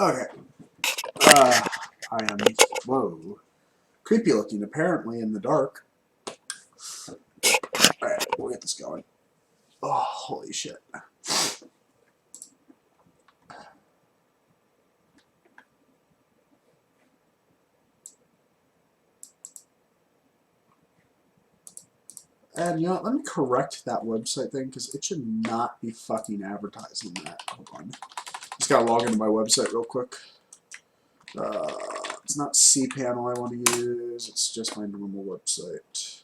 Okay. I am, whoa, creepy looking apparently in the dark. Alright, we'll get this going. Oh, holy shit. And you know what, let me correct that website thing, because it should not be fucking advertising that. Hold on. Just gotta log into my website real quick. It's not cPanel I want to use, it's just my normal website.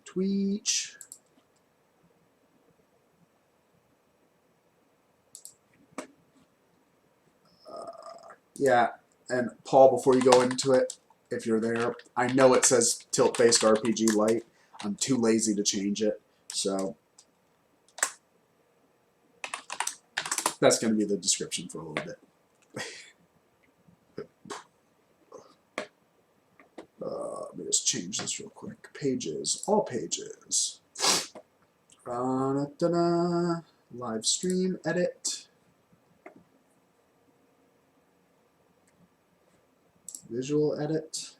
Tweech. Yeah, and Paul, before you go into it, if you're there, I know it says tilt-based RPG Lite. I'm too lazy to change it, so that's going to be the description for a little bit. Let me just change this real quick. Pages, all pages. Live stream, edit. Visual edit.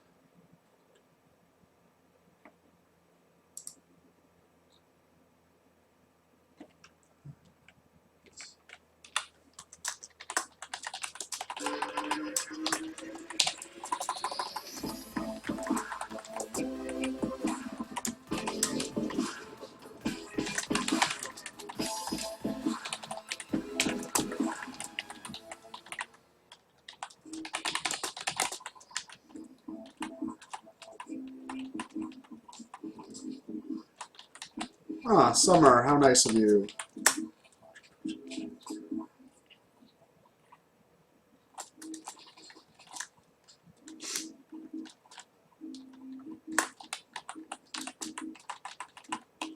Ah, Summer, how nice of you.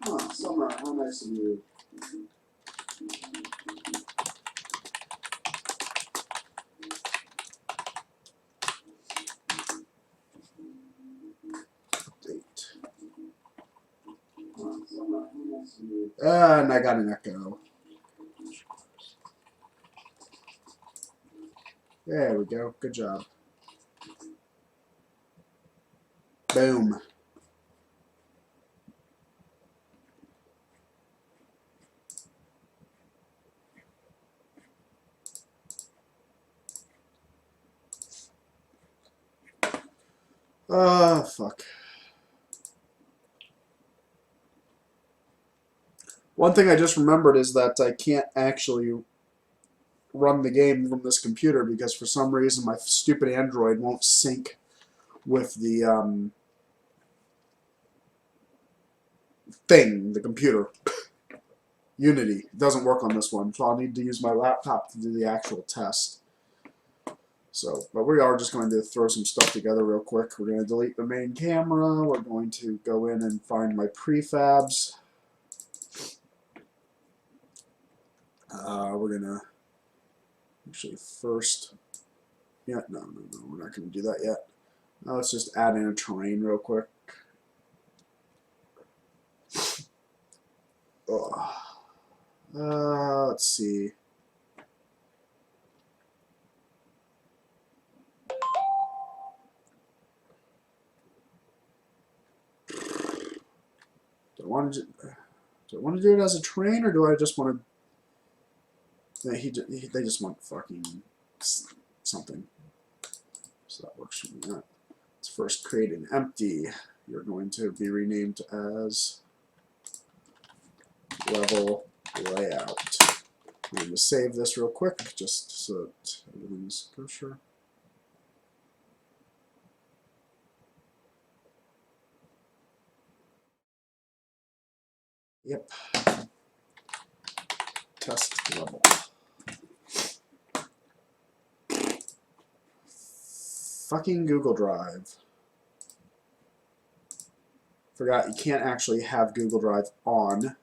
Ah, Summer, how nice of you. Date. Ah, Summer, how nice of you. And I got an echo. There we go. Good job. Boom. Ah, fuck. One thing I just remembered is that I can't actually run the game from this computer because for some reason my stupid Android won't sync with the thing, the computer. Unity. It doesn't work on this one, so I'll need to use my laptop to do the actual test. So, but we are just going to throw some stuff together real quick. We're going to delete the main camera. We're going to go in and find my prefabs. We're going to actually first... Yeah, no, we're not going to do that yet. Let's just add in a terrain real quick. Let's see. Do I want to do it as a terrain, or do I just want to? They just want fucking something. So that works for me. Let's first create an empty. You're going to be renamed as level layout. I'm going to save this real quick just so that everything's kosher. Yep. Test level. Fucking Google Drive. Forgot you can't actually have Google Drive on.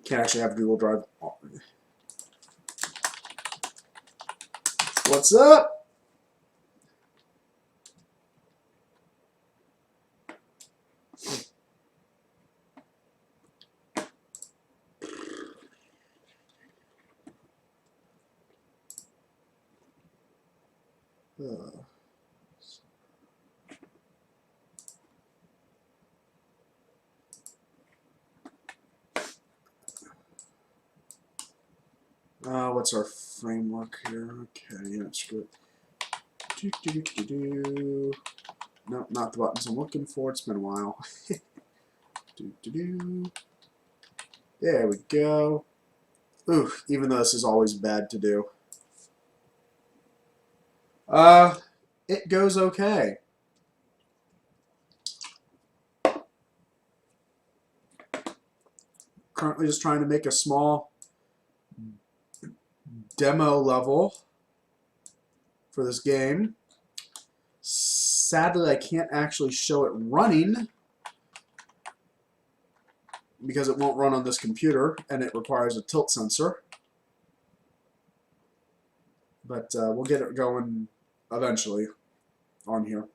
Can't actually have Google Drive. What's up? What's our framework here? Okay, yeah, screw it. No, not the buttons I'm looking for. It's been a while. There we go. Ooh, even though this is always bad to do. It goes okay. Currently just trying to make a small demo level for this game. Sadly, I can't actually show it running because it won't run on this computer and it requires a tilt sensor. But we'll get it going eventually on here.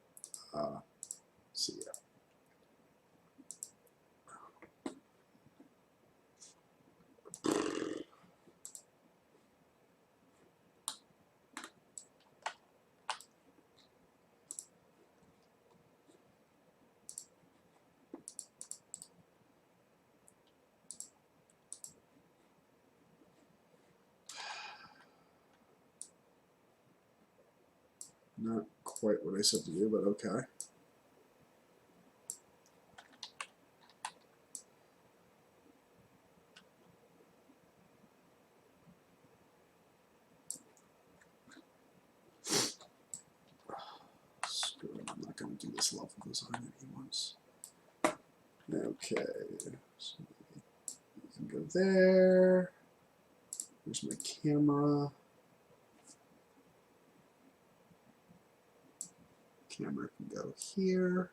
See ya. Not quite what I said to do, but okay. Screw it, I'm not going to do this level design once. Okay, so you can go there. There's my camera. Camera can go here.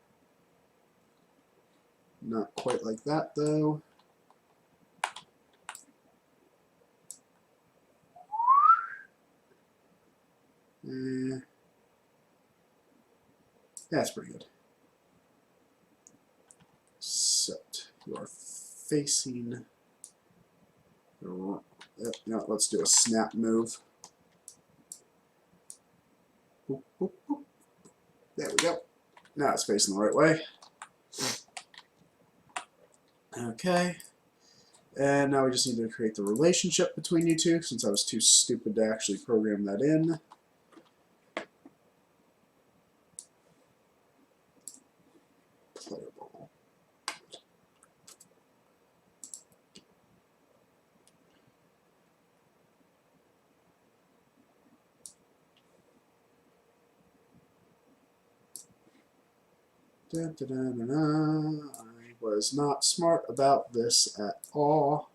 Not quite like that though. That's pretty good. Except you are facing. No, let's do a snap move. Boop, boop, boop. There we go. Now it's facing the right way. Okay. And now we just need to create the relationship between you two, since I was too stupid to actually program that in. Player ball. Da, da, da, da, da. I was not smart about this at all.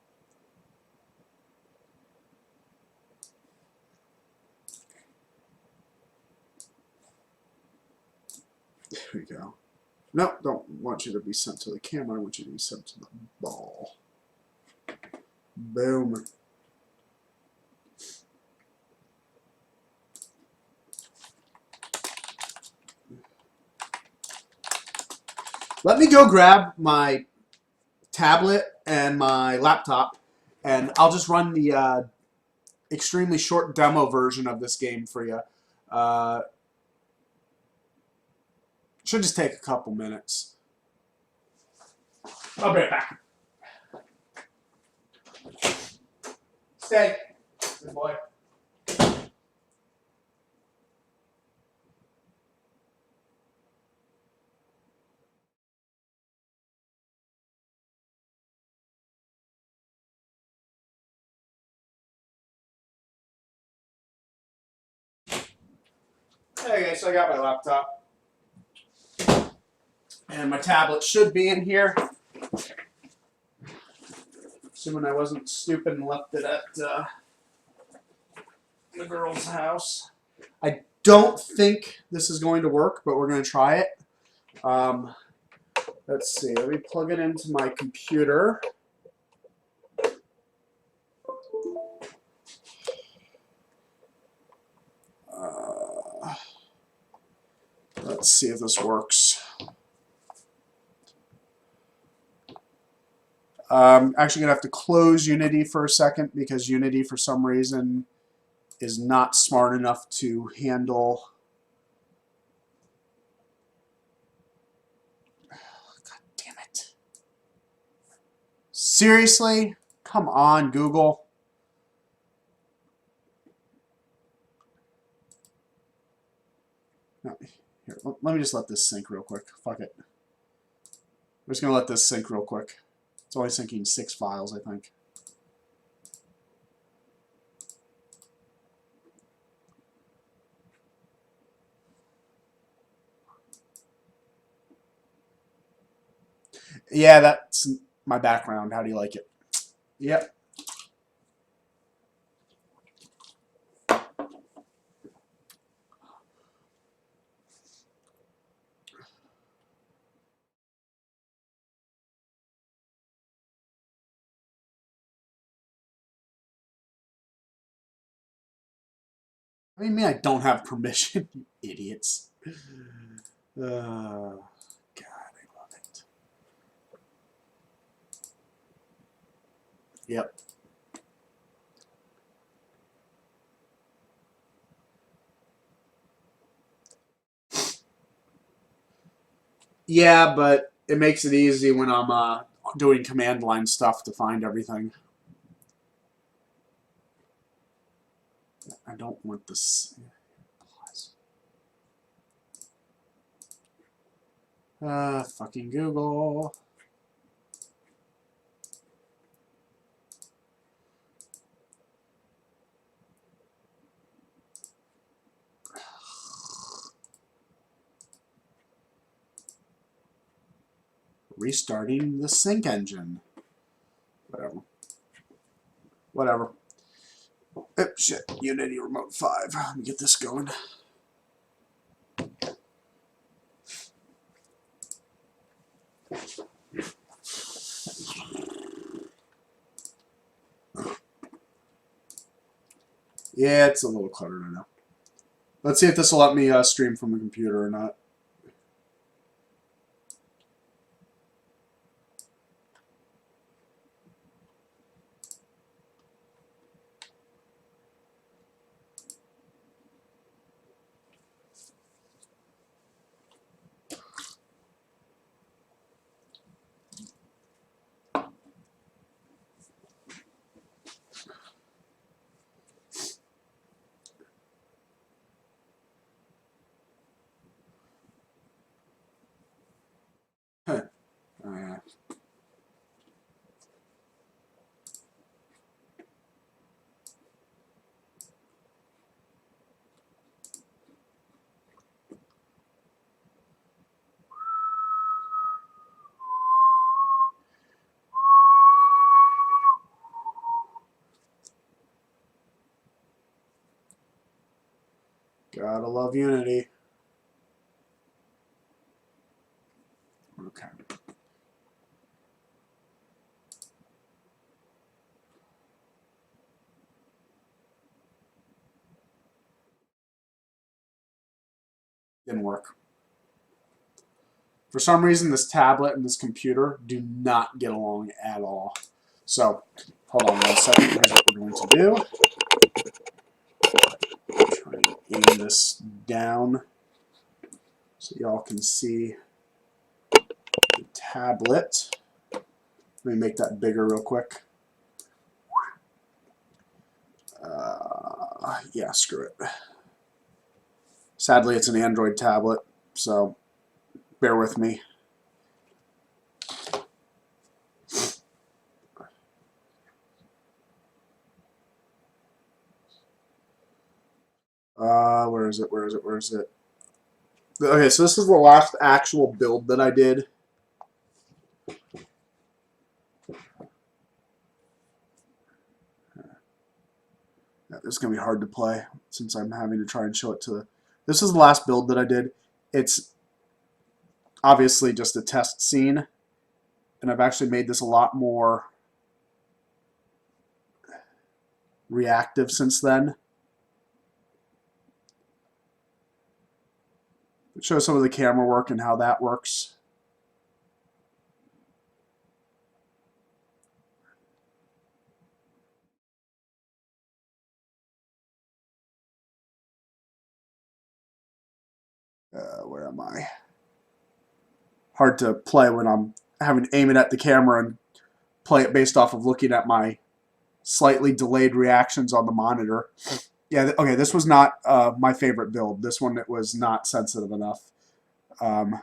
There we go. No, don't want you to be sent to the camera. I want you to be sent to the ball. Boom. Let me go grab my tablet and my laptop, and I'll just run the extremely short demo version of this game for you. Should just take a couple minutes. I'll be right back. Stay. Good boy. Okay, so I got my laptop. And my tablet should be in here. Assuming I wasn't stupid and left it at the girl's house. I don't think this is going to work, but we're going to try it. Let's see. Let me plug it into my computer. Let's see if this works. Actually going to have to close Unity for a second because Unity, for some reason, is not smart enough to handle. God damn it. Seriously? Come on, Google. No, here, let me just let this sync real quick. Fuck it. I'm just going to let this sync real quick. It's only syncing 6 files, I think. Yeah, that's my background. How do you like it? Yep. What do you mean I don't have permission, you idiots? God, I love it. Yep. Yeah, but it makes it easy when I'm doing command line stuff to find everything. I don't want this. Fucking Google. Restarting the sync engine. Whatever. Whatever. Oh, shit. Unity Remote 5. Let me get this going. Yeah, it's a little cluttered, I know. Let's see if this will let me stream from the computer or not. Huh. Gotta love Unity. Okay. Didn't work. For some reason, this tablet and this computer do not get along at all. So, hold on 1 second. Here's what we're going to do. Try and aim this down so y'all can see the tablet. Let me make that bigger real quick. Yeah, screw it. Sadly, it's an Android tablet, so bear with me. Where is it? Where is it? Where is it? Okay, so this is the last actual build that I did. This is going to be hard to play since I'm having to try and show it to the... This is the last build that I did. It's obviously just a test scene, and I've actually made this a lot more reactive since then. show some of the camera work and how that works. Where am I? Hard to play when I'm having to aim it at the camera and play it based off of looking at my slightly delayed reactions on the monitor. Yeah, okay, this was not my favorite build. This one, it was not sensitive enough. Yeah,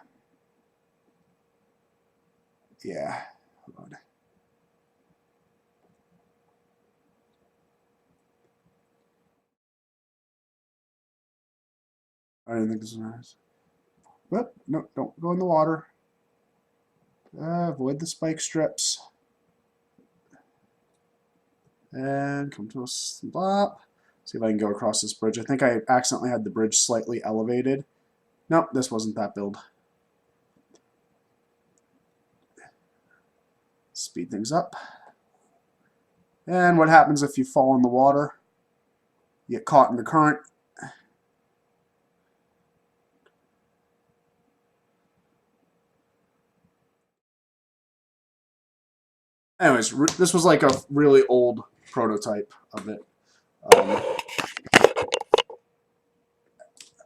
hold on. I didn't think this was nice. Whoop, no, don't go in the water. Avoid the spike strips. And come to a stop. See if I can go across this bridge. I think I accidentally had the bridge slightly elevated. Nope, this wasn't that build. Speed things up. And what happens if you fall in the water? You get caught in the current. Anyways, this was like a really old prototype of it.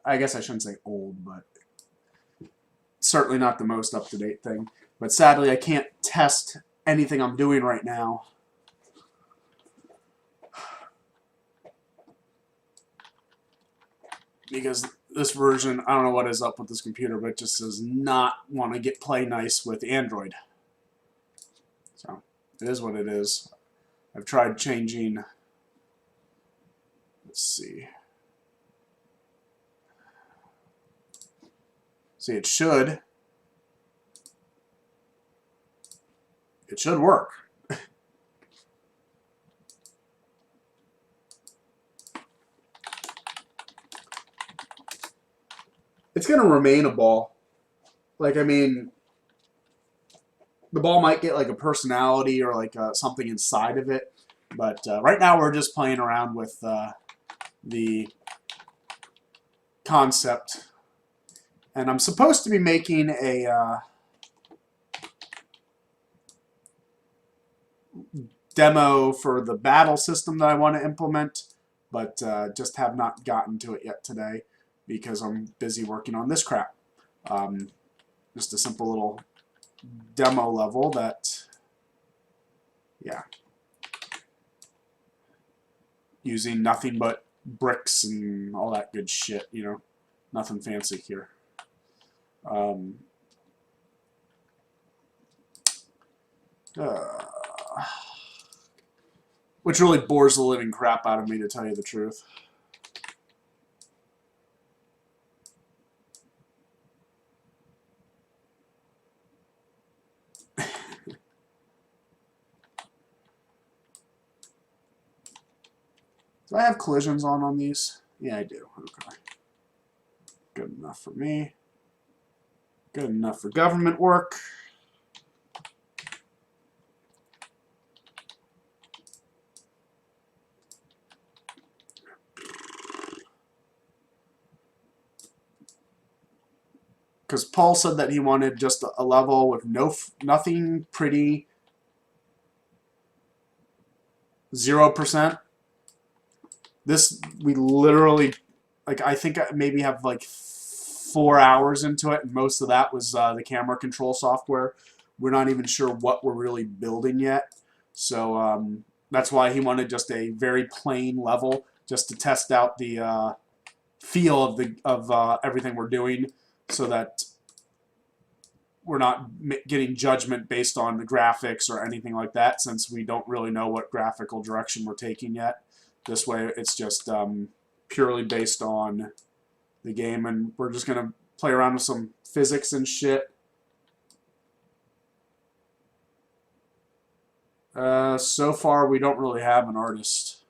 I guess I shouldn't say old, but certainly not the most up-to-date thing. But sadly, I can't test anything I'm doing right now. Because this version, I don't know what is up with this computer, but it just does not want to play nice with Android. So, it is what it is. I've tried changing, let's see. See, it should work. It's going to remain a ball. Like, I mean, the ball might get like a personality or like something inside of it. But right now we're just playing around with the concept. And I'm supposed to be making a demo for the battle system that I want to implement, but just have not gotten to it yet today because I'm busy working on this crap. Just a simple little demo level that, yeah, using nothing but bricks and all that good shit, you know, nothing fancy here. Which really bores the living crap out of me, to tell you the truth. Do I have collisions on these? Yeah, I do. Okay. Good enough for me. Good enough for government work. Because Paul said that he wanted just a level with nothing pretty, 0%. This, we literally, like, I think I maybe have like 4 hours into it, and most of that was the camera control software. We're not even sure what we're really building yet. So that's why he wanted just a very plain level, just to test out the feel of everything we're doing, so that we're not getting judgment based on the graphics or anything like that, since we don't really know what graphical direction we're taking yet. This way, it's just purely based on the game, and we're just going to play around with some physics and shit. So far, we don't really have an artist.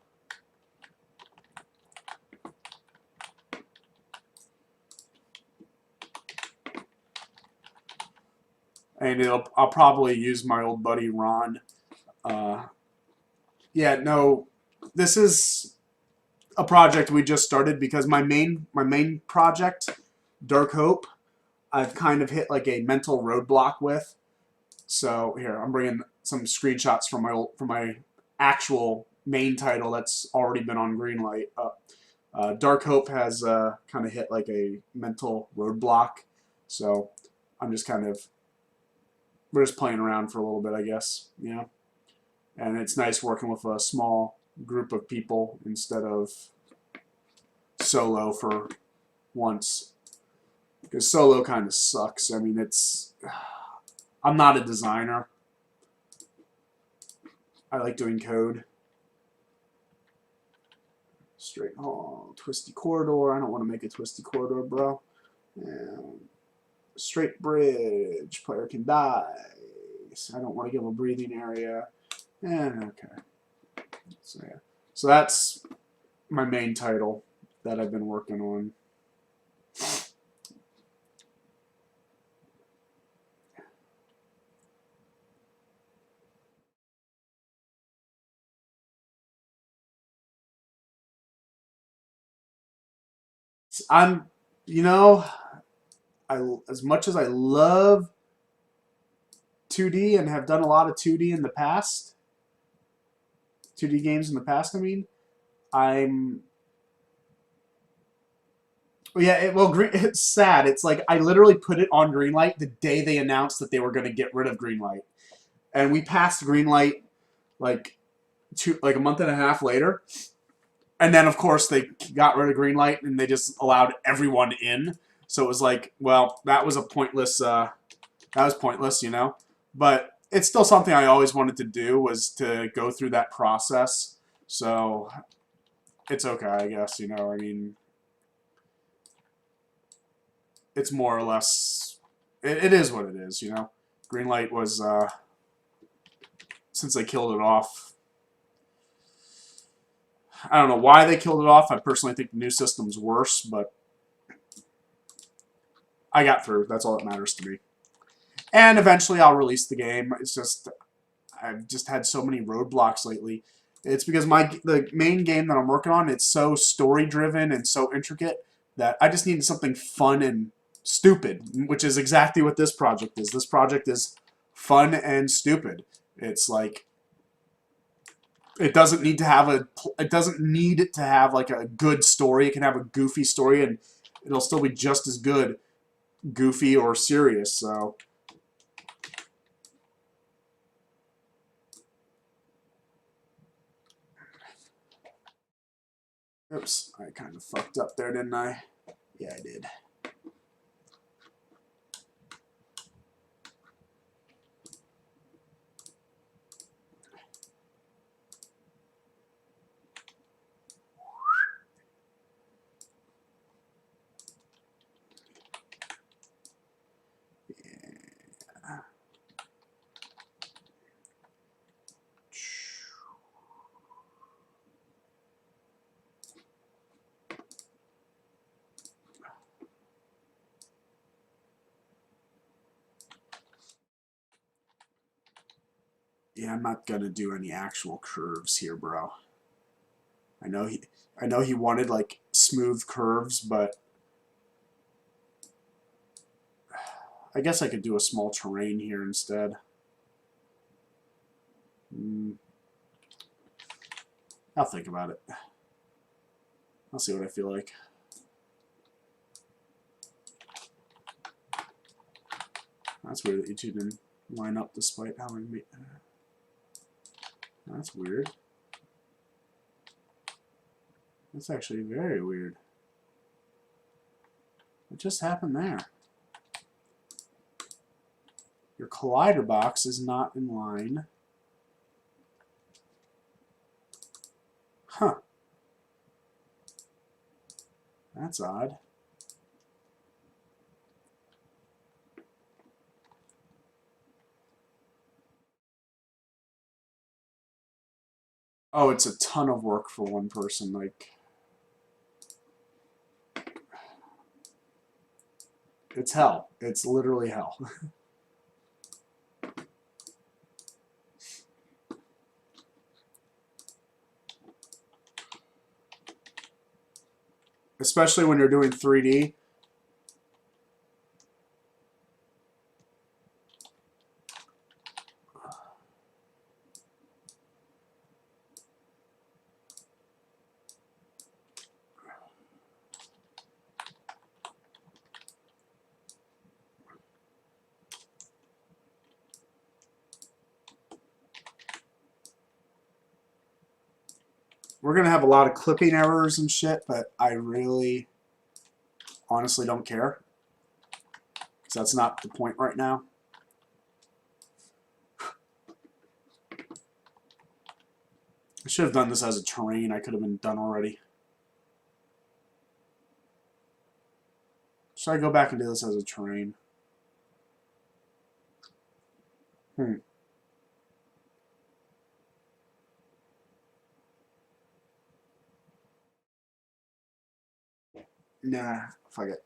And I'll probably use my old buddy Ron. Yeah, no, this is a project we just started because my main project, Dark Hope, I've kind of hit like a mental roadblock with. So here, I'm bringing some screenshots from my actual main title that's already been on Greenlight. Dark Hope has kind of hit like a mental roadblock, so I'm just we're just playing around for a little bit, I guess, you know. And it's nice working with a small group of people instead of solo for once, because solo kind of sucks. I mean, I'm not a designer. I like doing code. Straight, oh, twisty corridor. I don't want to make a twisty corridor, bro. And straight bridge. Player can die. I don't want to give a breathing area. And okay. So yeah. So that's my main title that I've been working on. You know, as much as I love 2D and have done a lot of 2D in the past, 2D games in the past, I mean, it's sad. It's like I literally put it on Greenlight the day they announced that they were going to get rid of Greenlight, and we passed Greenlight like a month and a half later, and then of course they got rid of Greenlight and they just allowed everyone in. So it was like, well, that was pointless, you know. But it's still something I always wanted to do, was to go through that process. So it's okay, I guess, you know. I mean, it's more or less, it is what it is, you know. Greenlight was, since they killed it off, I don't know why they killed it off. I personally think the new system's worse, but I got through. That's all that matters to me. And eventually I'll release the game. It's just, I've just had so many roadblocks lately. It's because the main game that I'm working on, it's so story-driven and so intricate that I just needed something fun and stupid, which is exactly what this project is. This project is fun and stupid. It's like, it doesn't need to have like a good story. It can have a goofy story and it'll still be just as good, goofy or serious. So oops, I kind of fucked up there, didn't I? Yeah, I did. Yeah, I'm not gonna do any actual curves here, bro. I know he wanted like smooth curves, but I guess I could do a small terrain here instead. I'll think about it. I'll see what I feel like. That's weird that you two didn't line up despite how I made. That's weird. That's actually very weird. What just happened there? Your collider box is not in line. Huh. That's odd. Oh, it's a ton of work for one person. Like, it's hell. It's literally hell. Especially when you're doing 3D. we're going to have a lot of clipping errors and shit, but I really honestly don't care. Because that's not the point right now. I should have done this as a terrain. I could have been done already. Should I go back and do this as a terrain? Nah, fuck it.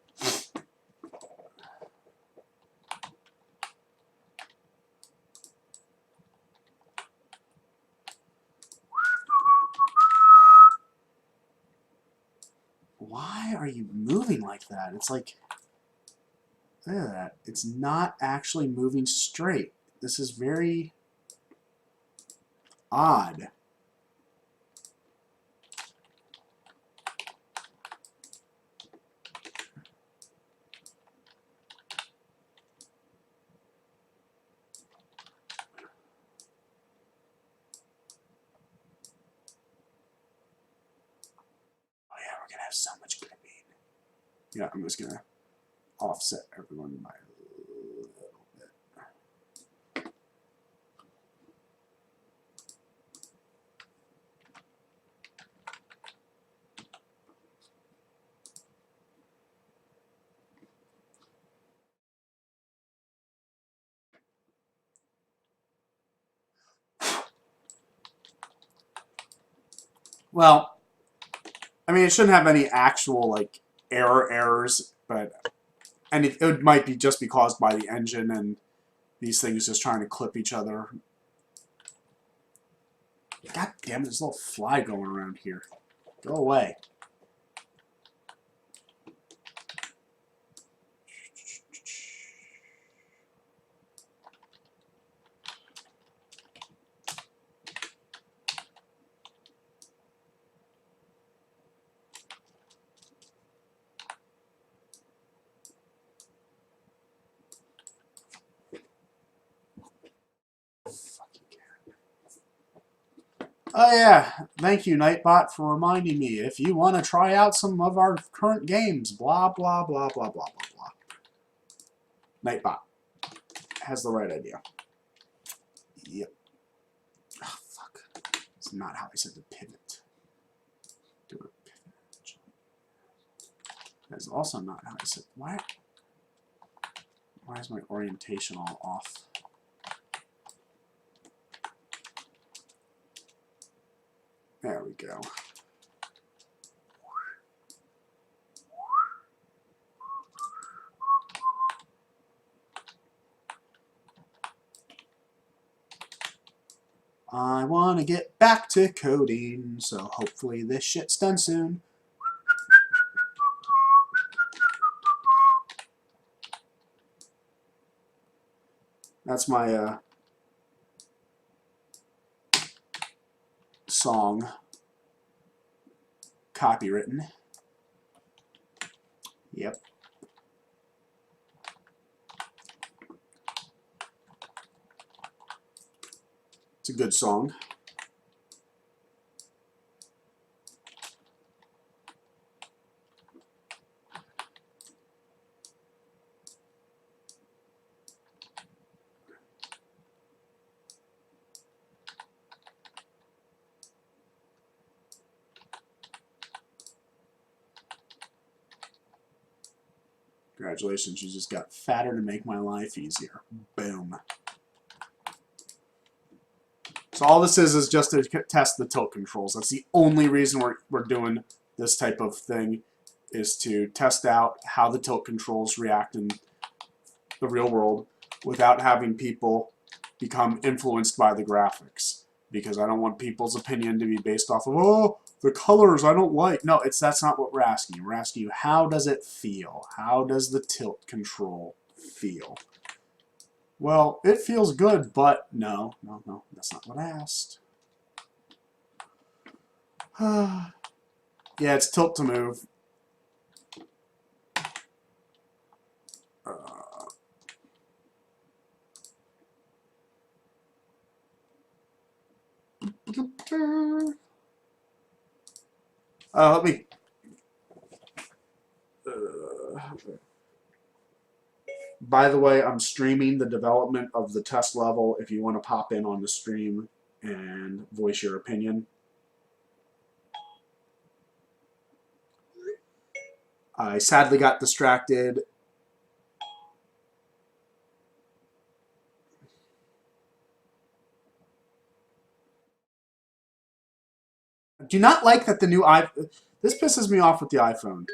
Why are you moving like that? It's like, look at that. It's not actually moving straight. This is very odd. Oh yeah, we're gonna have so much clipping. Yeah, I'm just gonna offset everyone by a little bit. Well, I mean, it shouldn't have any actual like errors, but and it might be just be caused by the engine and these things just trying to clip each other. God damn it, there's a little fly going around here. Go away. Oh yeah, thank you, Nightbot, for reminding me. If you want to try out some of our current games, blah, blah, blah, blah, blah, blah, blah. Nightbot has the right idea. Yep. Oh, fuck. It's not how I said to pivot. Do a pivot. That's also not how I said. Why is my orientation all off? There we go. I want to get back to coding, so hopefully this shit's done soon. That's my song copywritten. Yep. It's a good song. Congratulations, you just got fatter to make my life easier. Boom. So all this is just to test the tilt controls. That's the only reason we're doing this type of thing, is to test out how the tilt controls react in the real world without having people become influenced by the graphics. Because I don't want people's opinion to be based off of, oh, the colors I don't like. No, that's not what we're asking you. We're asking you, how does it feel? How does the tilt control feel? Well, it feels good, but no, that's not what I asked. Yeah, it's tilt to move. Let me. By the way, I'm streaming the development of the test level if you want to pop in on the stream and voice your opinion. I sadly got distracted. Do not like that the new iPhone. This pisses me off with the iPhone.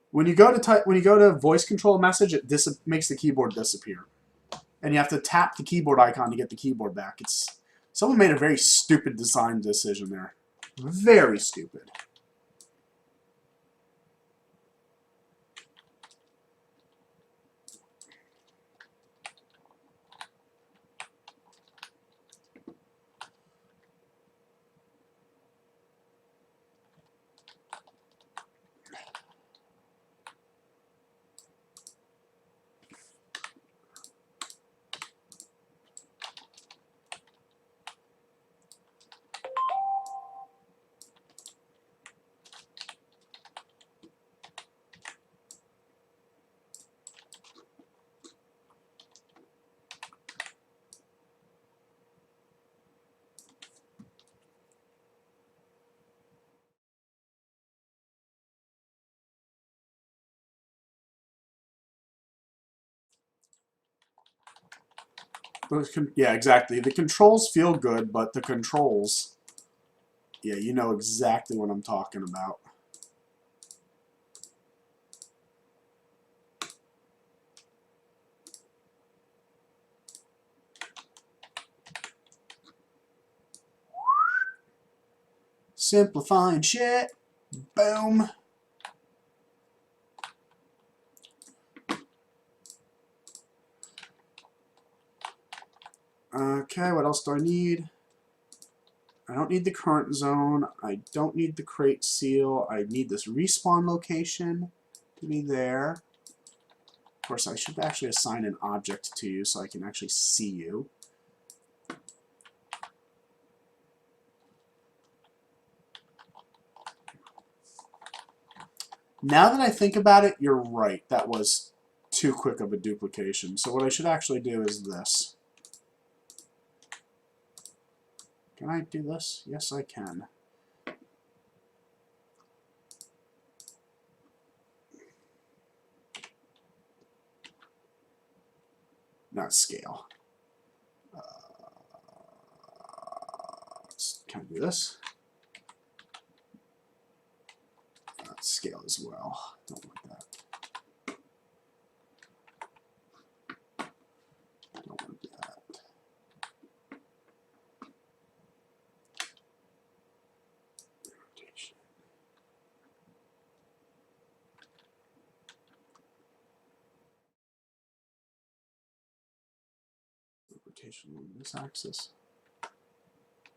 When you go to voice control a message, it makes the keyboard disappear, and you have to tap the keyboard icon to get the keyboard back. Someone made a very stupid design decision there. Very stupid. Yeah, exactly. The controls feel good, but the controls, yeah, you know exactly what I'm talking about. Simplifying shit. Boom. Okay, what else do I need? I don't need the current zone. I don't need the crate seal. I need this respawn location to be there. Of course, I should actually assign an object to you so I can actually see you. Now that I think about it, you're right. That was too quick of a duplication. So what I should actually do is this. Can I do this? Yes, I can. Not scale. Can I do this? Scale as well. Don't want that. Don't want that. Rotation. Rotation on this axis.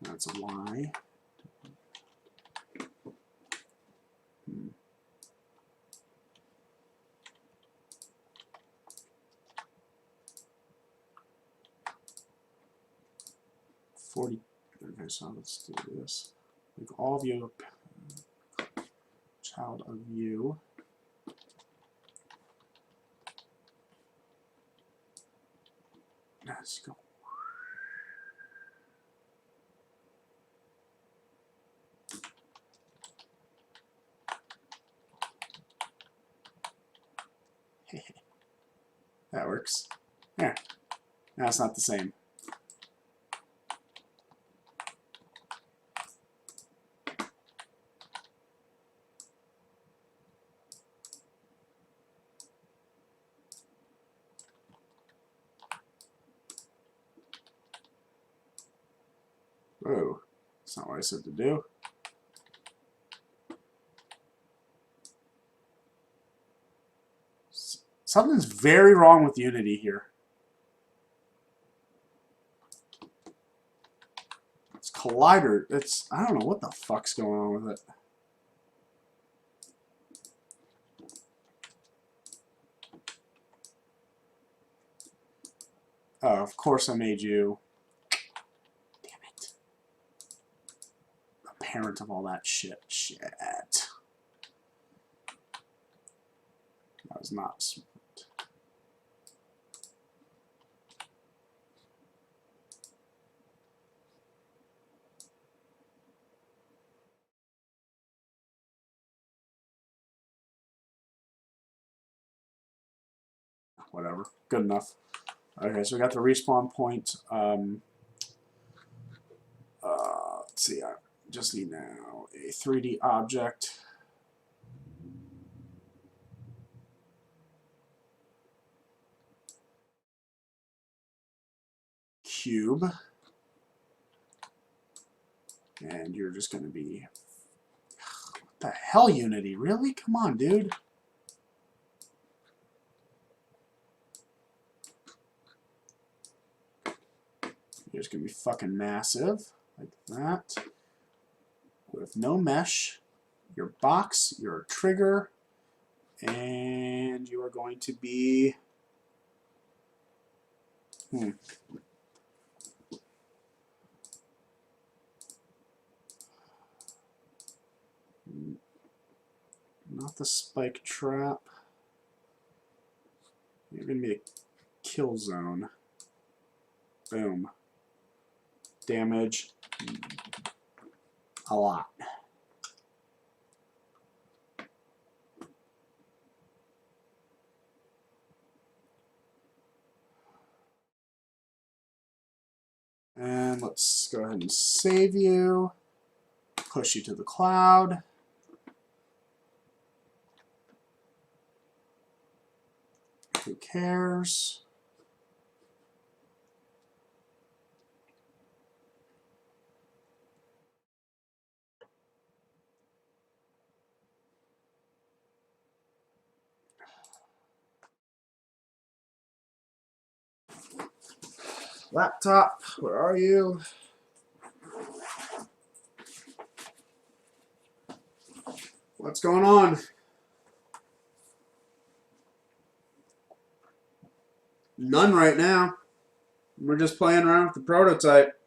That's a Y. 40. Okay, so let's do this. Make all of you a child of you. Let's go. That works. There. Now it's not the same. Whoa. That's not what I said to do. Something's very wrong with Unity here. It's Collider. I don't know what the fuck's going on with it. Oh, of course I made you. Damn it. A parent of all that shit. Shit. is not smart. Whatever. Good enough. Okay, so we got the respawn point. Let's see. I just need now a 3D object. Cube. And you're just going to be... What the hell, Unity? Really? Come on, dude. You're just going to be fucking massive. Like that. With no mesh. Your box, your trigger, and you are going to be... Not the spike trap. You're going to be a kill zone. Boom. Damage. A lot. And let's go ahead and save you. Push you to the cloud. Who cares? Laptop, where are you? What's going on? None right now. We're just playing around with the prototype.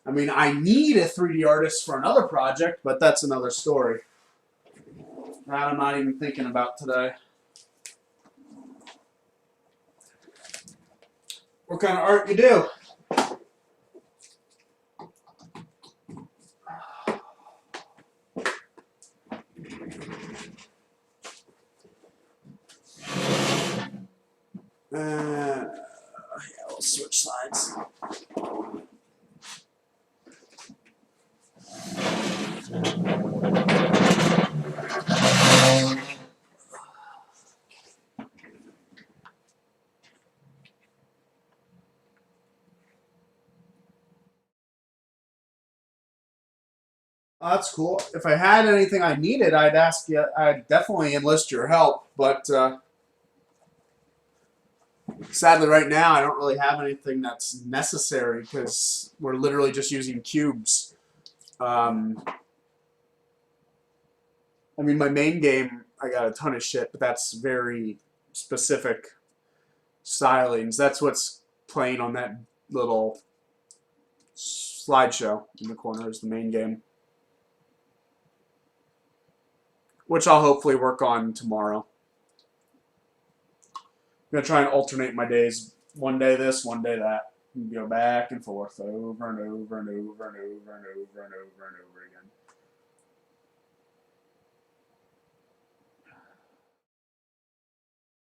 I mean, I need a 3D artist for another project, but that's another story. That I'm not even thinking about today. What kind of art you do? Yeah, we'll switch sides. Oh, that's cool. If I had anything I needed, I'd ask you. I'd definitely enlist your help. But sadly, right now, I don't really have anything that's necessary because we're literally just using cubes. I mean, my main game, I got a ton of shit, but that's very specific stylings. That's what's playing on that little slideshow in the corner is the main game, which I'll hopefully work on tomorrow. I'm going to try and alternate my days. One day this, one day that. And go back and forth over and over and over and over and over and over and over again.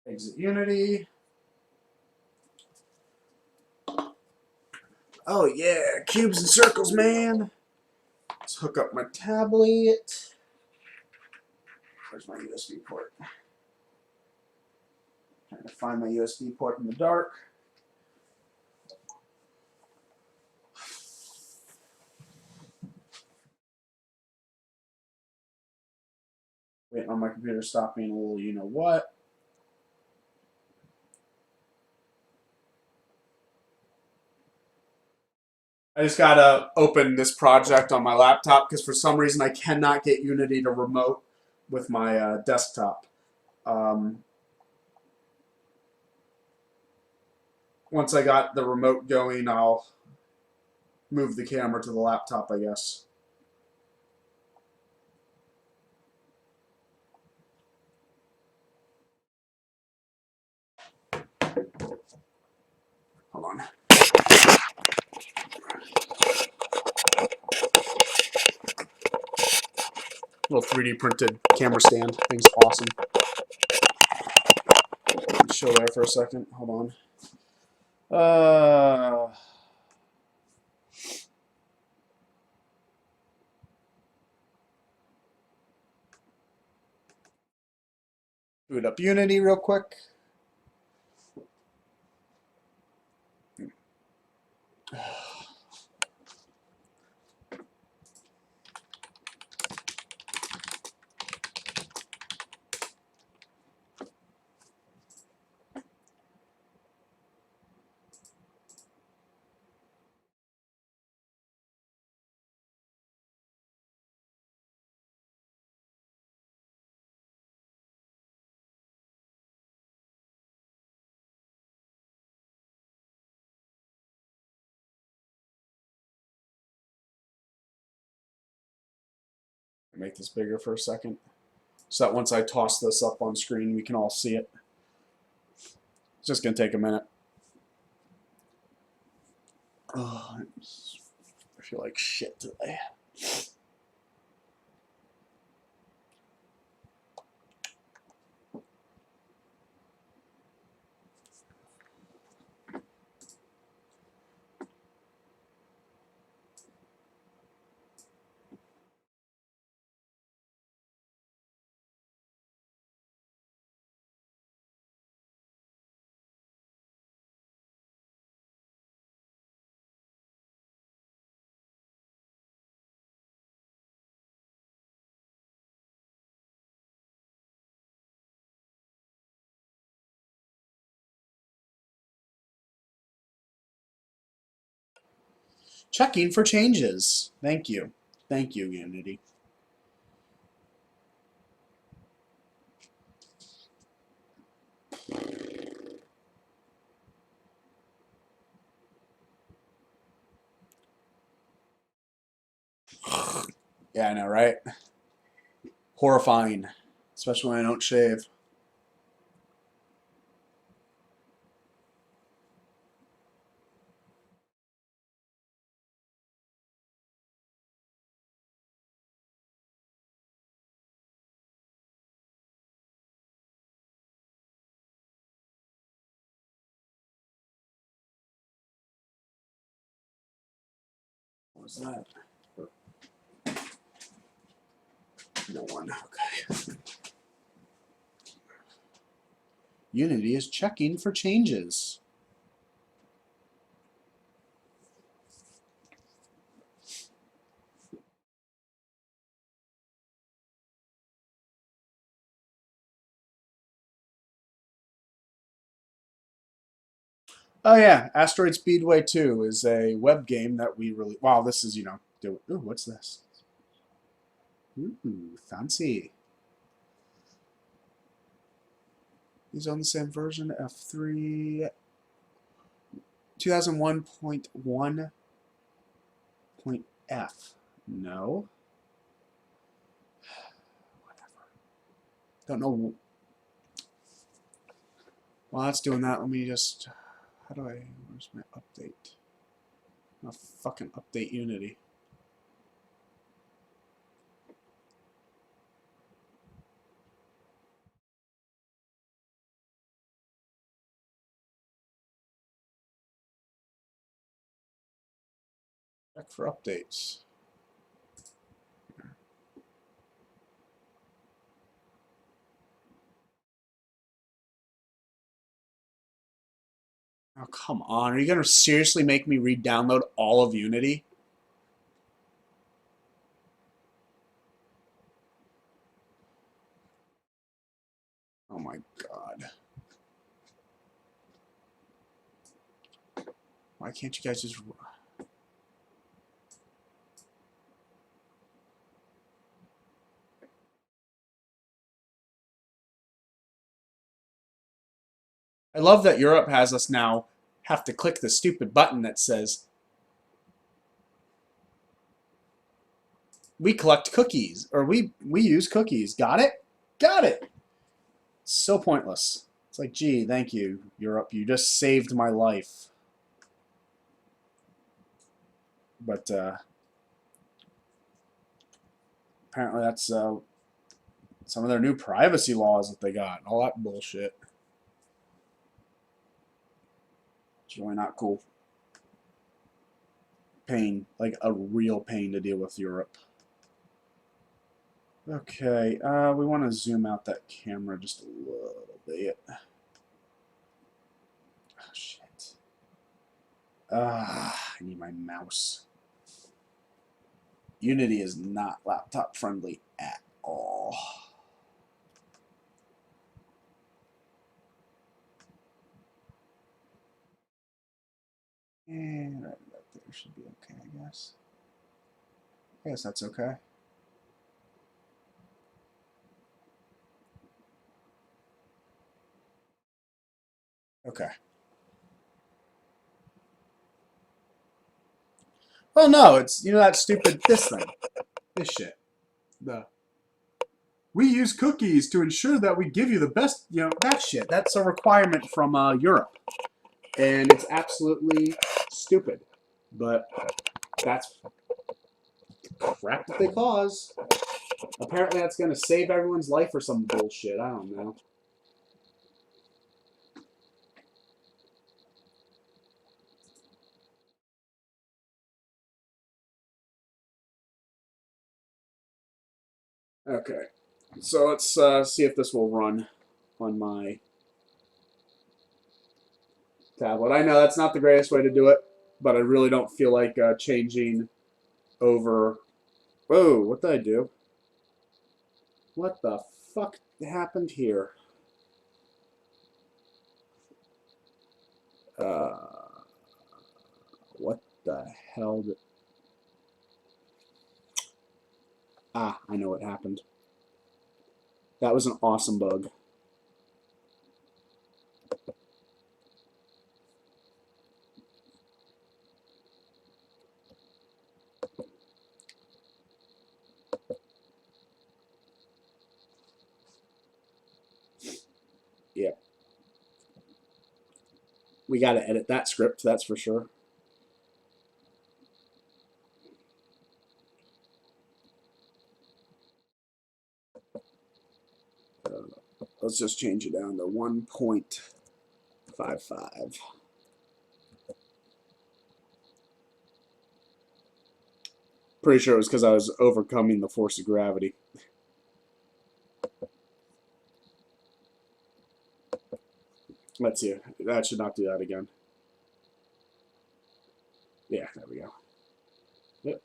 Exit Unity. Oh yeah, cubes and circles, man. Let's hook up my tablet. Where's my USB port? Trying to find my USB port in the dark. Waiting on my computer to stop being a little you know what. I just gotta open this project on my laptop because for some reason I cannot get Unity to remote with my desktop. Once I got the remote going, I'll move the camera to the laptop, I guess. Hold on. Little 3D printed camera stand. Thing's awesome. Show there for a second. Hold on. Boot up Unity real quick. Make this bigger for a second, so that once I toss this up on screen, we can all see it. It's just gonna take a minute. Oh, I feel like shit today. Checking for changes. Thank you. Thank you, Unity. Yeah, I know, right? Horrifying. Especially when I don't shave. What was that? No one. Okay. Unity is checking for changes. Oh yeah, Asteroid Speedway 2 is a web game that we really. Wow, this is, ooh, what's this? Ooh, fancy. He's on the same version, F3 2001.1.f. No. Whatever. Don't know. While that's doing that, let me just. How do I. Where's my update? I'll fucking update Unity. Check for updates. Oh, come on. Are you going to seriously make me re-download all of Unity? Oh my god. Why can't you guys just... I love that Europe has us now have to click the stupid button that says we collect cookies, or we use cookies. Got it? Got it. So pointless. It's It's like, gee, thank you, Europe. You just saved my life. But apparently that's some of their new privacy laws that they got. All that bullshit. It's really not cool. Pain. Like a real pain to deal with Europe. Okay, we want to zoom out that camera just a little bit. Oh, shit. I need my mouse. Unity is not laptop friendly at all. And right about there should be okay, I guess. I guess that's okay. Okay. Well, no, it's, you know, that stupid this thing. This shit. We use cookies to ensure that we give you the best, you know, that shit. That's a requirement from Europe. And it's absolutely stupid. But that's crap that they cause. Apparently that's going to save everyone's life or some bullshit. I don't know. Okay. So let's see if this will run on my tablet. I know that's not the greatest way to do it, but I really don't feel like changing over. Whoa, what did I do? What the fuck happened here? What the hell did... Ah, I know what happened. That was an awesome bug. Yeah. We got to edit that script, that's for sure. Let's just change it down to 1.55. Pretty sure it was because I was overcoming the force of gravity. Let's see. That should not do that again. Yeah, there we go. Yep.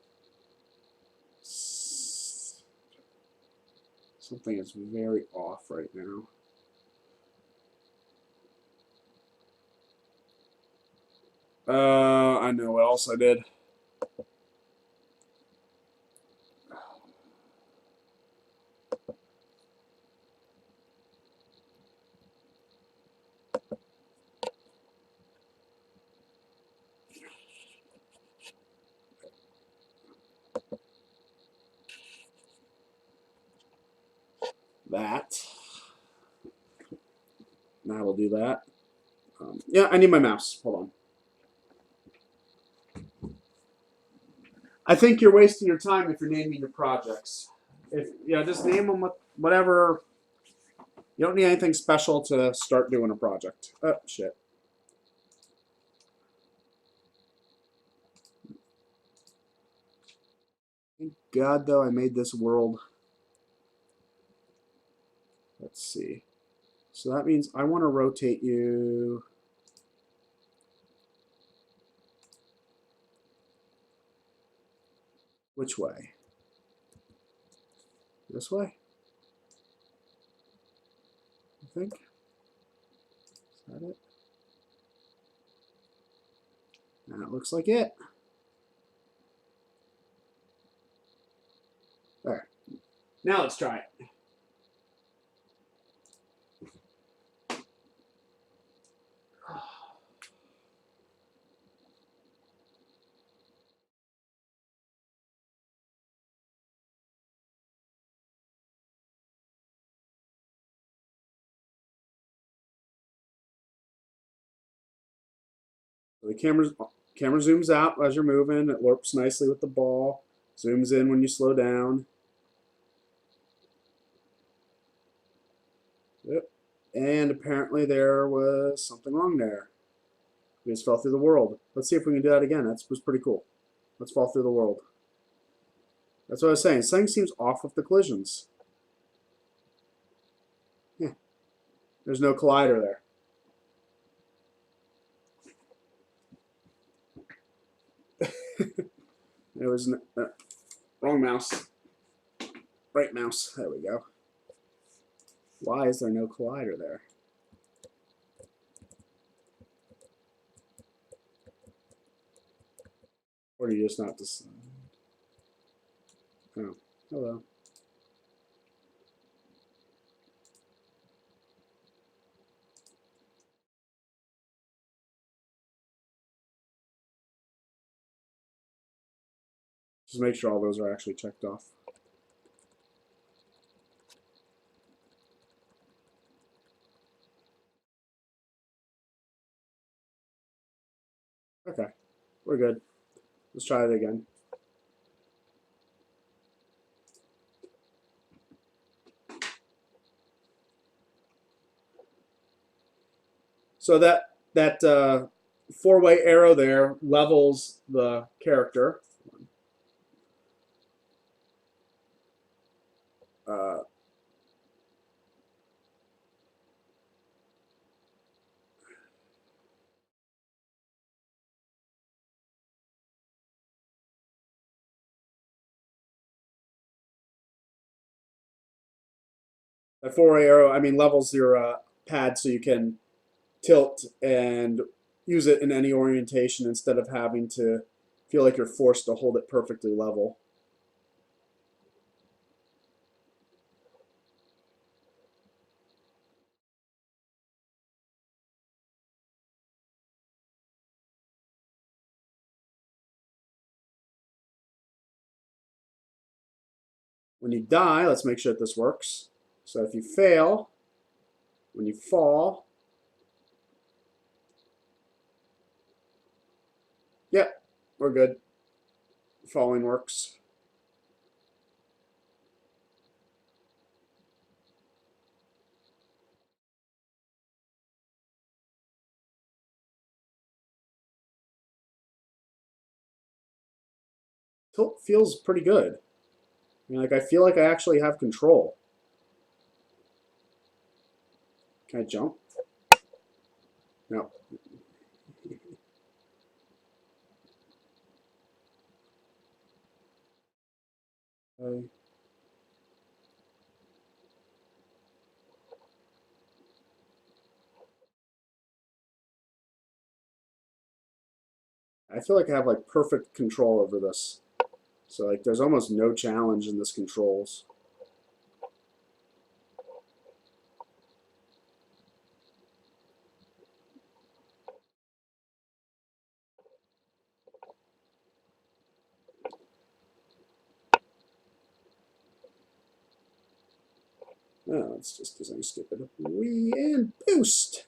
Something is very off right now. I know what else I did. That. Now we'll do that. Yeah, I need my mouse. Hold on. I think you're wasting your time if you're naming your projects. If just name them with whatever. You don't need anything special to start doing a project. Oh shit. Thank God though I made this world. Let's see. So that means I want to rotate you. Which way? This way? I think. Is that it? That looks like it. There. Now let's try it. So the camera zooms out as you're moving. It warps nicely with the ball. Zooms in when you slow down. Yep. And apparently there was something wrong there. We just fell through the world. Let's see if we can do that again. That was pretty cool. Let's fall through the world. That's what I was saying. Something seems off with the collisions. Yeah. There's no collider there. It was wrong mouse. Right mouse. There we go. Why is there no collider there? Or do you just not decide? Oh, hello. Just make sure all those are actually checked off. Okay, we're good. Let's try it again. So that four-way arrow there levels the character. Uh, that four-way arrow, I mean, levels your pad so you can tilt and use it in any orientation instead of having to feel like you're forced to hold it perfectly level. When you die, let's make sure that this works. So if you fail, when you fall, yep, we're good. Falling works. Tilt feels pretty good. I mean, like, I feel like I actually have control. Can I jump? No. I feel like I have like perfect control over this. So like there's almost no challenge in this controls. Oh, let's just do something stupid. Wee and boost.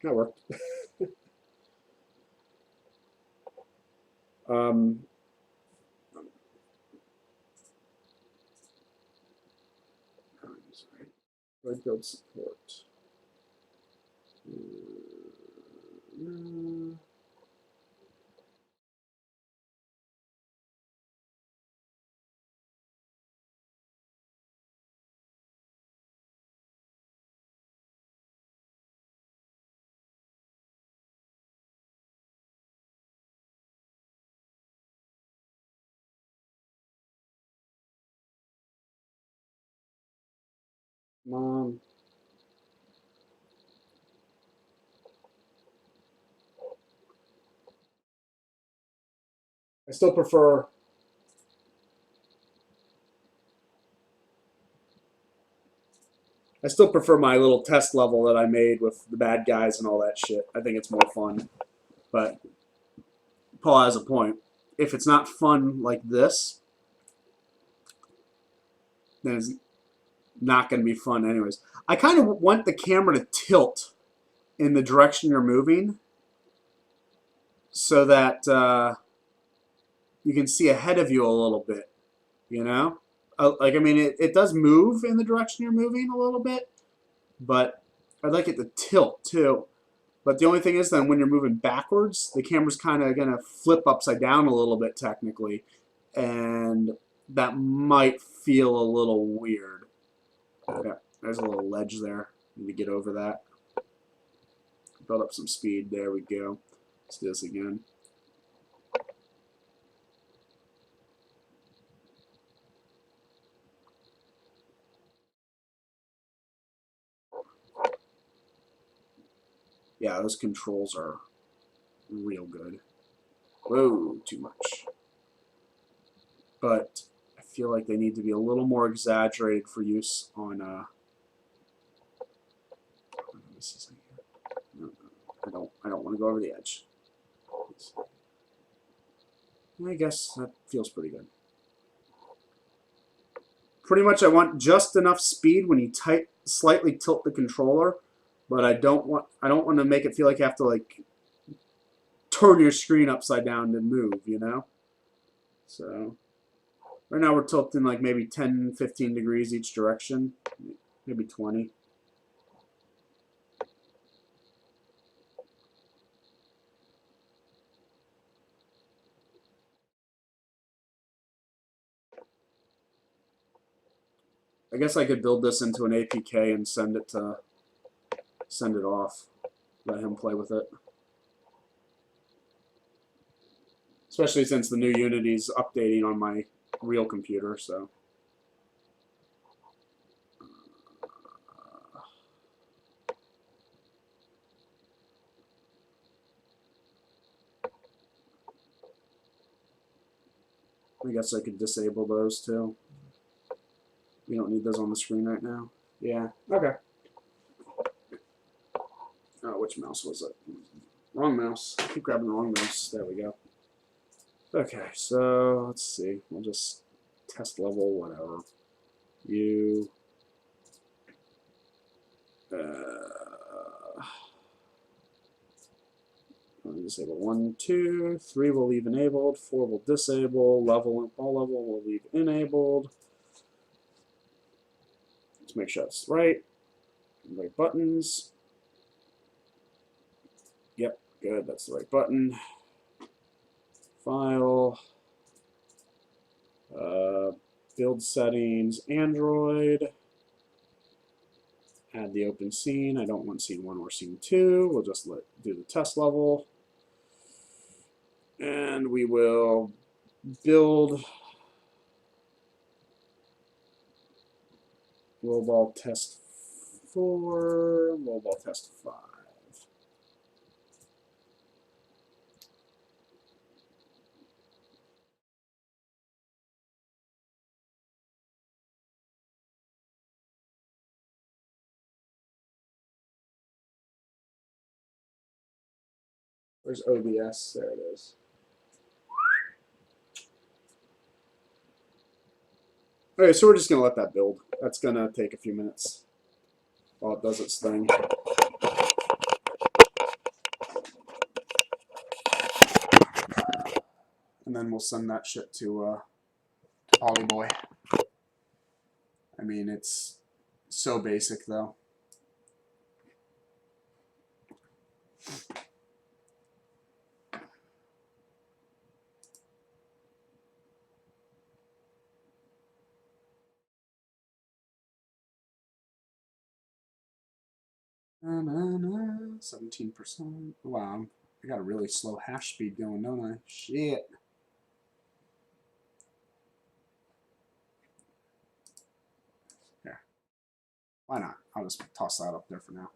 That worked. um, sorry. Red build support. Mom. I still prefer my little test level that I made with the bad guys and all that shit. I think it's more fun. But Paul has a point. If it's not fun like this, then not going to be fun anyways. I kind of want the camera to tilt in the direction you're moving so that you can see ahead of you a little bit, you know? Like, I mean, it does move in the direction you're moving a little bit, but I'd like it to tilt too. But the only thing is then when you're moving backwards, the camera's kind of going to flip upside down a little bit technically, and that might feel a little weird. Yeah, there's a little ledge there. Need to get over that. Build up some speed. There we go. Let's do this again. Yeah, those controls are real good. Whoa, too much. But I feel like they need to be a little more exaggerated for use on no, I don't want to go over the edge. I guess that feels pretty good. Pretty much I want just enough speed when you slightly tilt the controller, but I don't want to make it feel like you have to like turn your screen upside down to move, you know? So right now we're tilting like maybe 10, 15 degrees each direction, maybe 20. I guess I could build this into an APK and send it off. Let him play with it. Especially since the new Unity's updating on my real computer, so. I guess I could disable those too. We don't need those on the screen right now. Yeah, okay. Oh, which mouse was it? Wrong mouse. I keep grabbing the wrong mouse. There we go. Okay, so let's see. We'll just test level, whatever. You. We'll disable 1, 2, 3 will leave enabled, 4 will disable, all level will leave enabled. Let's make sure it's right. Right buttons. Yep, good, that's the right button. File. Build settings, Android. Add the open scene. I don't want scene 1 or scene 2. We'll just do the test level. And we will build Lowball test 4, Lowball test 5. Where's OBS? There it is. Okay, so we're just going to let that build. That's going to take a few minutes while it does its thing. And then we'll send that shit to Polyboy. I mean, it's so basic, though. Na, na, na, 17%. Wow, I got a really slow hash speed going, don't I? Shit. Here. Why not? I'll just toss that up there for now.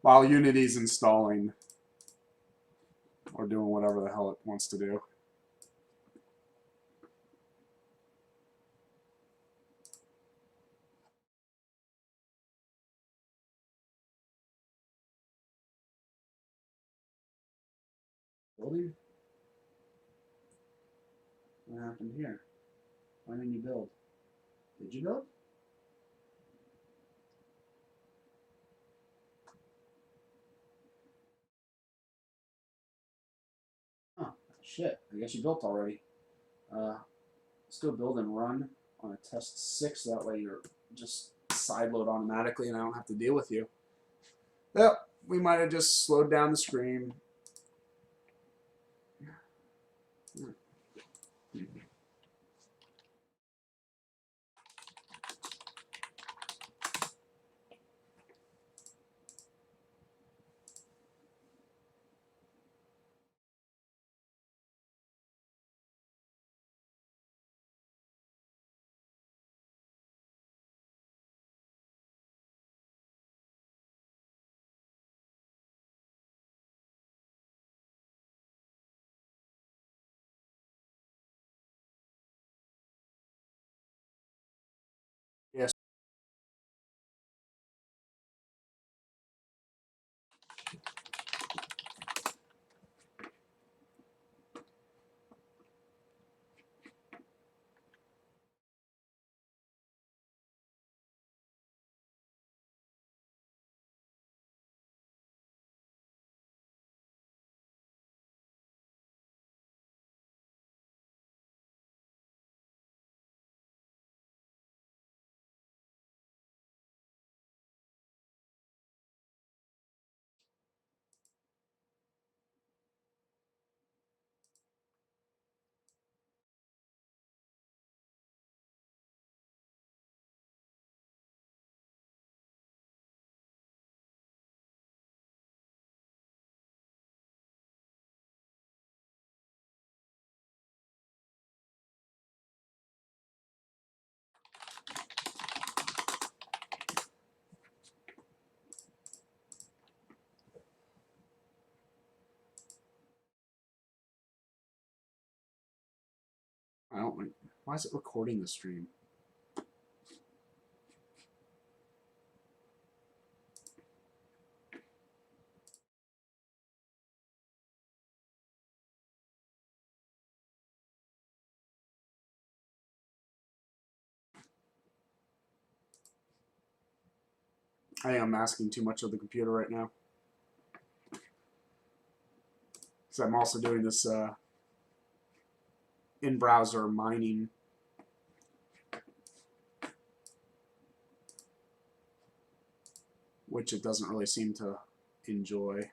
While Unity's installing or doing whatever the hell it wants to do. Building? What happened here? Why didn't you build? Did you build? Shit, I guess you built already. Let's go build and run on a test 6. That way you're just sideload automatically and I don't have to deal with you. Yep, we might have just slowed down the screen. Yes. I don't like. Why is it recording the stream? I think I'm asking too much of the computer right now. Because I'm also doing this in-browser mining. Which it doesn't really seem to enjoy.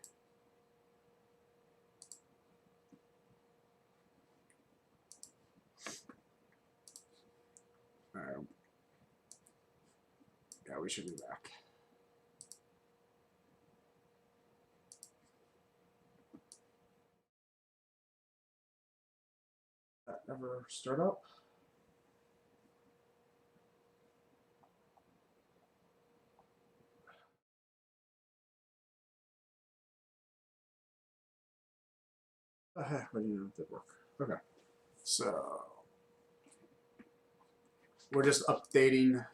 Yeah, we should be back. That never start up? But you know, it did work. Okay. So we're just updating.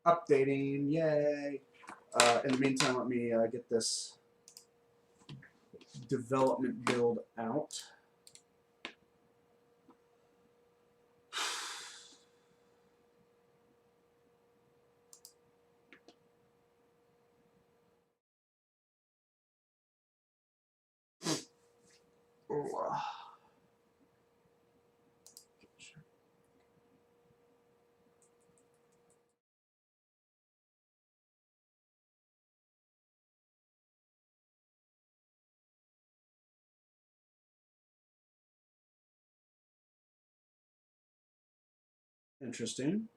Updating, yay! In the meantime, let me get this development build out. Oh, interesting.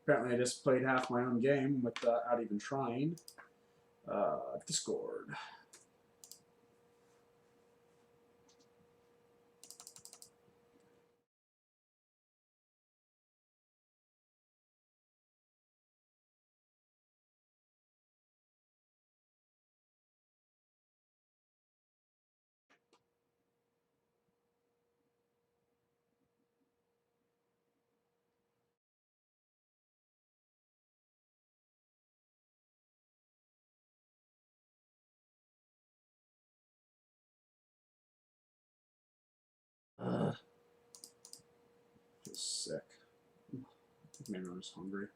Apparently, I just played half my own game without even trying. Discord. sick. Maybe I'm just hungry.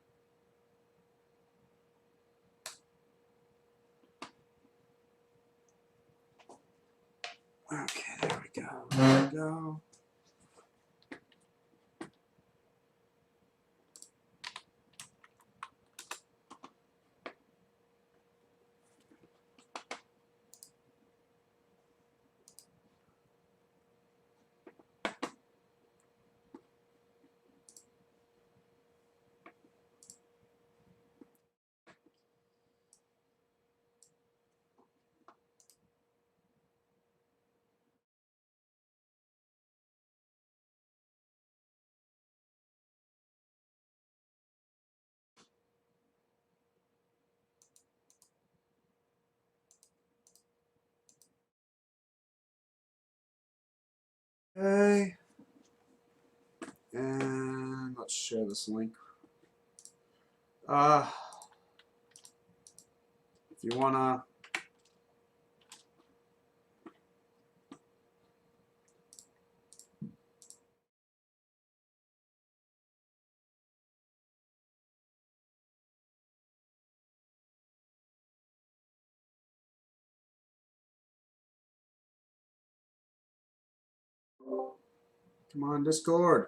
Okay, there we go. There we go. Okay. And let's share this link. If you wanna come on, Discord.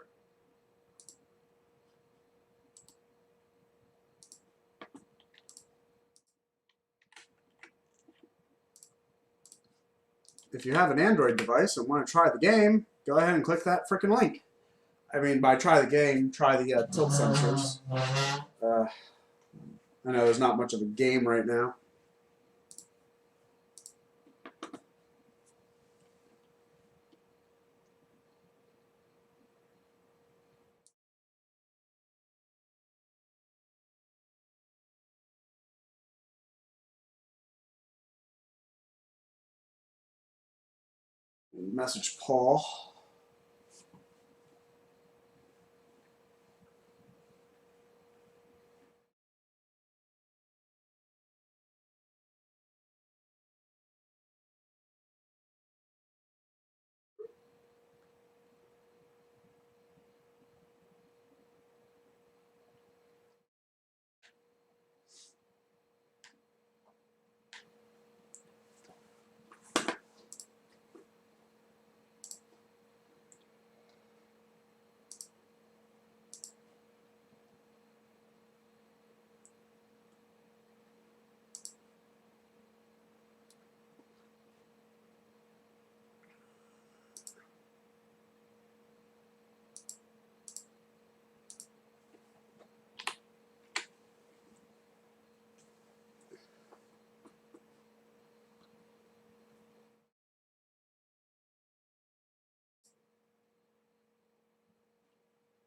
If you have an Android device and want to try the game, go ahead and click that freaking link. I mean, by try the game, try the tilt sensors. I know there's not much of a game right now. Message Paul.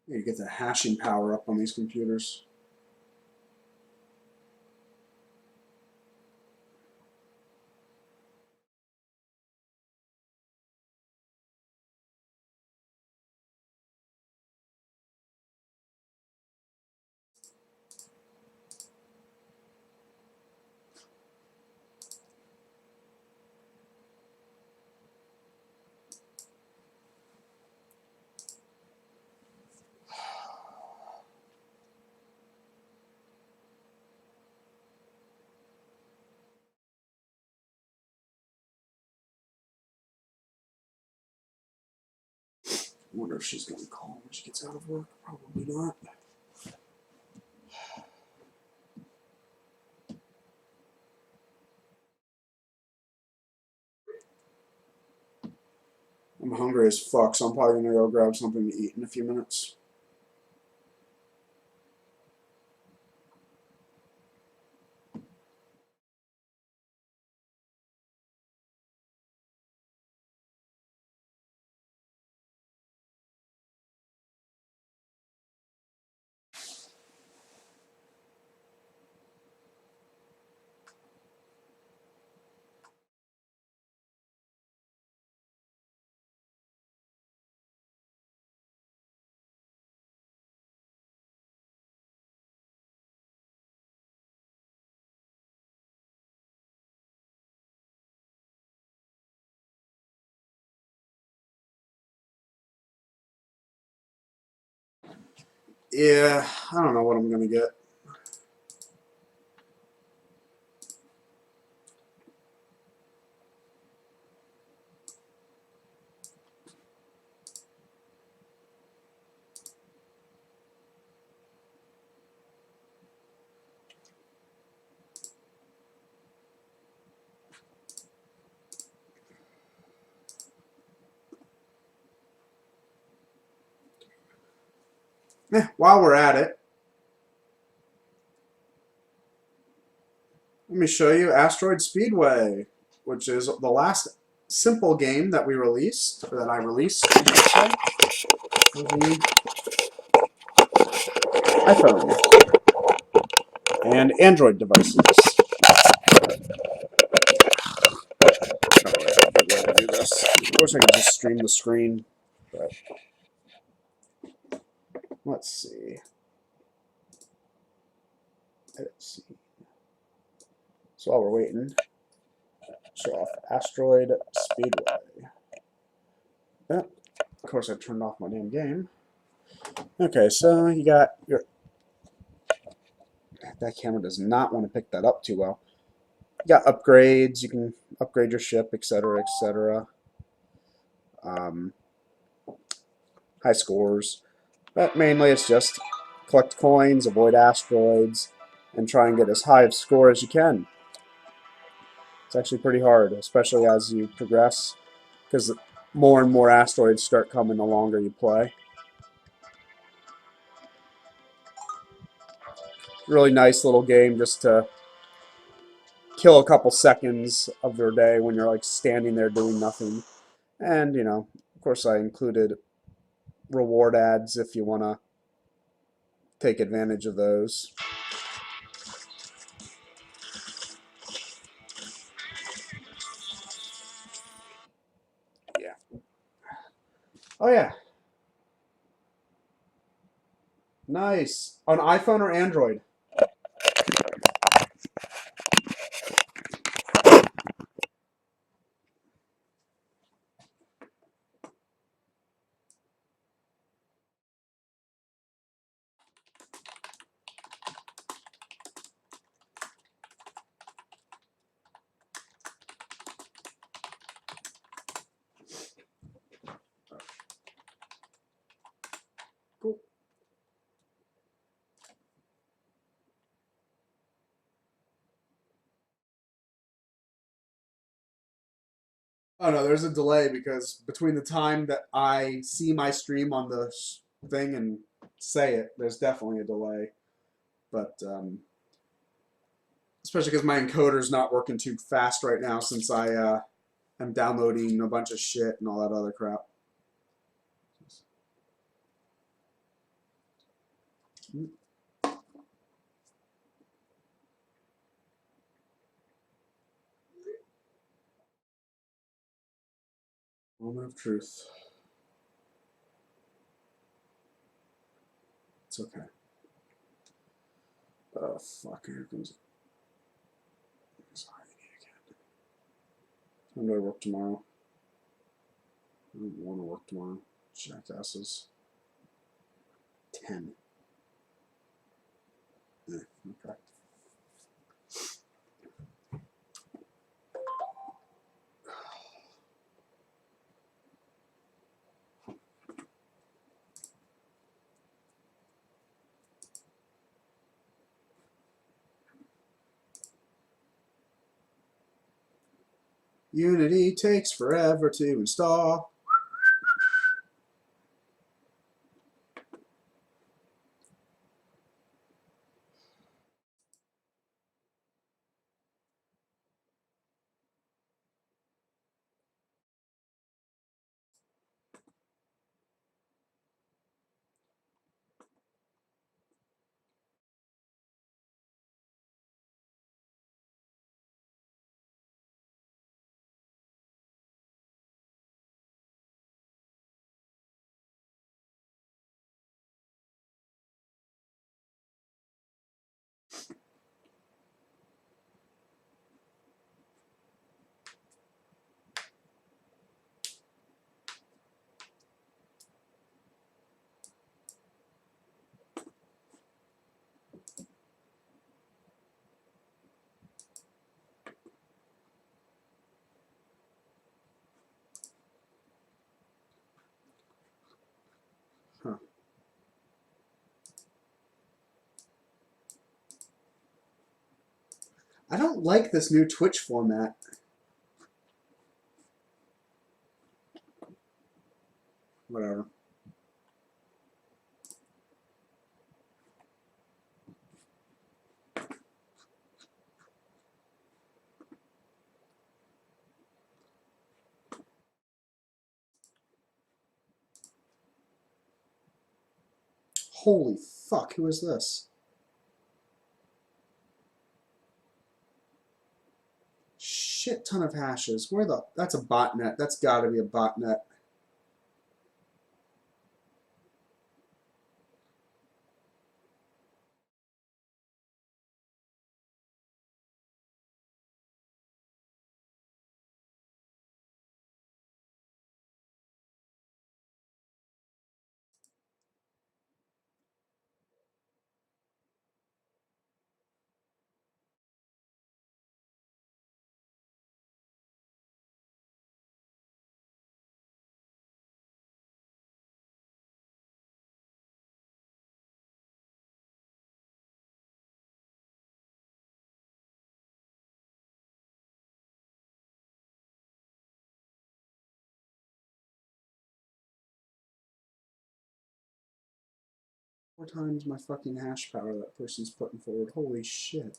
You get the hashing power up on these computers. I wonder if she's going to call when she gets out of work. Probably not. I'm hungry as fuck, so I'm probably going to go grab something to eat in a few minutes. Yeah, I don't know what I'm gonna get. While we're at it, let me show you Asteroid Speedway, which is the last simple game that we released, or that I released, I should say, for the iPhone and Android devices. Oh, yeah, good way to do this. Of course, I could just stream the screen, but let's see. Let's see. So while we're waiting, show off Asteroid Speedway. Yeah, of course, I turned off my damn game. Okay, so you got your. That camera does not want to pick that up too well. You got upgrades. You can upgrade your ship, etc., etc. High scores, but mainly it's just collect coins, avoid asteroids, and try and get as high of score as you can. It's actually pretty hard, especially as you progress, because more and more asteroids start coming the longer you play. Really nice little game just to kill a couple seconds of your day when you're like standing there doing nothing. And, you know, of course I included reward ads if you want to take advantage of those. Yeah. Oh, yeah. Nice. On iPhone or Android? Cool. Oh no, there's a delay because between the time that I see my stream on the thing and say it, there's definitely a delay. But especially because my encoder's not working too fast right now since I am downloading a bunch of shit and all that other crap. Moment of truth. It's okay. Oh fuck! Here comes anxiety again. When do I work tomorrow? I don't want to work tomorrow. Jackasses. 10. Okay. Unity takes forever to install. I don't like this new Twitch format. Whatever. Holy fuck, who is this? Shit ton of hashes. Where the... That's a botnet. That's gotta be a botnet. Four times my fucking hash power that person's putting forward. Holy shit.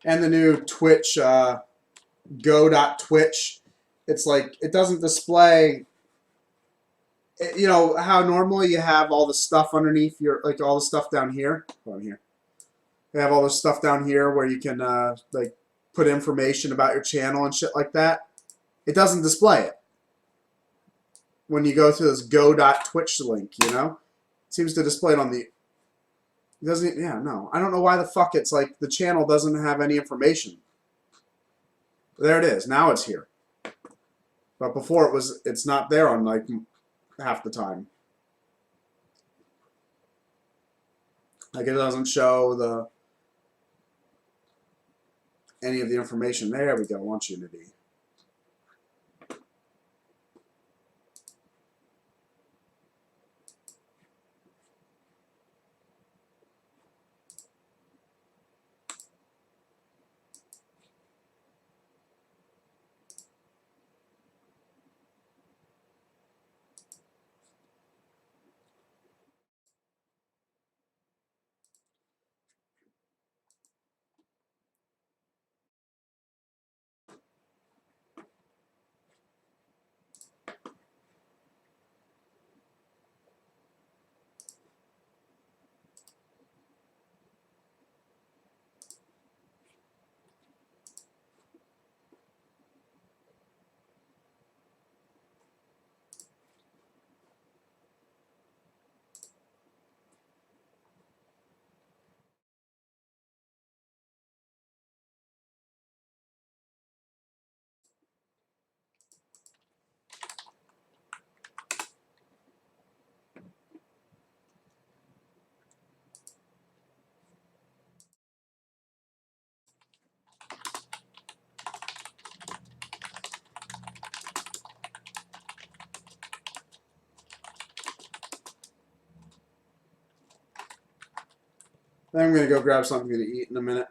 And the new Twitch, go.twitch, it's like, it doesn't display, you know, how normally you have all the stuff underneath your, like all the stuff down here. Hold on here. You have all this stuff down here where you can, like, put information about your channel and shit like that. It doesn't display it when you go to this go.twitch link, you know? It seems to display it on the... It doesn't... Yeah, no. I don't know why the fuck it's like the channel doesn't have any information. There it is. Now it's here. But before it was... It's not there on, like, half the time. Like, it doesn't show the... any of the information. There we go. Launch Unity. Then I'm going to go grab something to eat in a minute.